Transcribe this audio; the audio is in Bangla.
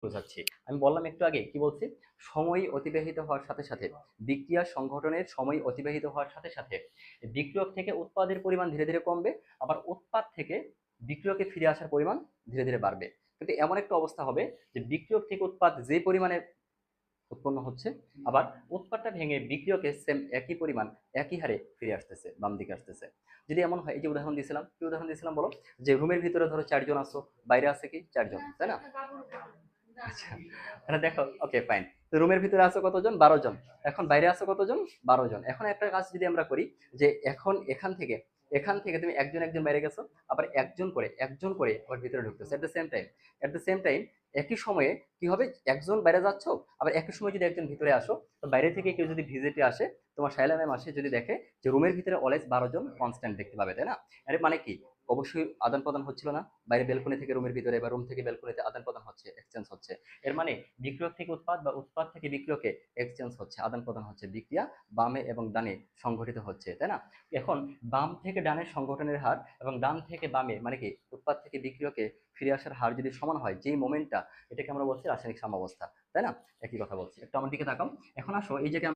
বোঝাচ্ছি। আমি বললাম একটু আগে কি বলছি? সময় অতিবাহিত হওয়ার সাথে, সাথে বিক্রিয়া সংঘটনের সময় অতিবাহিত হওয়ার সাথে, সাথে বিক্রিয়ক থেকে উৎপাদের পরিমাণ ধীরে, ধীরে কমবে। আবার উৎপাদ থেকে বিক্রিয়কে ফিরে আসার পরিমাণ ধীরে, ধীরে বাড়বে। কিন্তু এমন একটা অবস্থা হবে যে বিক্রিয়ক থেকে উৎপাদ যে পরিমাণে উৎপন্ন হচ্ছে, আবার উৎপাদটা ভেঙে বিক্রিয়কে সেম একই পরিমাণ একই হারে ফিরে আসতেছে, বাম দিকে আসতেছে। যদি এমন হয়, এই যে উদাহরণ দিয়েছিলাম, কি উদাহরণ দিয়েছিলাম বলো? যে রুমের ভিতরে ধরো 4 জন আছো, বাইরে আছে কি 4 জন, তাই না? আচ্ছা, তাহলে দেখো, ওকে ফাইন। তো রুমের ভিতরে আছো কতজন? 12 জন। এখন বাইরে আছো কতজন? 12 জন। এখন একটা কাজ যদি আমরা করি, যে এখন এখান থেকে তুমি একজন একজন বাইরে গেছো, আবার একজন করে আবার ভিতরে ঢুকতেছো এট দ্য সেম টাইম একই সময়ে কি হবে? একজন বাইরে যাচ্ছ, আবার একই সময় যদি একজন ভিতরে আসো, তো বাইরে থেকে কেউ যদি ভিজিটে আসে, তোমার শাইলা ম্যাম আসে, যদি দেখে যে রুমের ভিতরে অলওয়েজ 12 জন কনস্ট্যান্ট দেখতে পাবে, তাই না? এর মানে কি? অবশ্যই আদান প্রদান হচ্ছিল না, বাইরে বেলকনি থেকে রুমের ভিতরে বা রুম থেকে বেলকনিতে আদান প্রদান হচ্ছে, এক্সচেঞ্জ হচ্ছে। এর মানে বিক্রিয়ক থেকে উৎপাদ বা উৎপাদ থেকে বিক্রিয়কে এক্সচেঞ্জ হচ্ছে, আদান প্রদান হচ্ছে, বিক্রিয়া বামে এবং ডানে সংঘটিত হচ্ছে, তাই না? এখন বাম থেকে ডানের সংঘটনের হার এবং ডান থেকে বামে মানে কি উৎপাদ থেকে বিক্রিয়কে ফিরে আসার হার যদি সমান হয়, যেই মোমেন্টটা, এটাকে আমরা বলছি রাসায়নিক সাম্যাবস্থা, তাই না? একই কথা বলছি, একটু আমার দিকে তাকাও। এখন আসো এই জায়গায়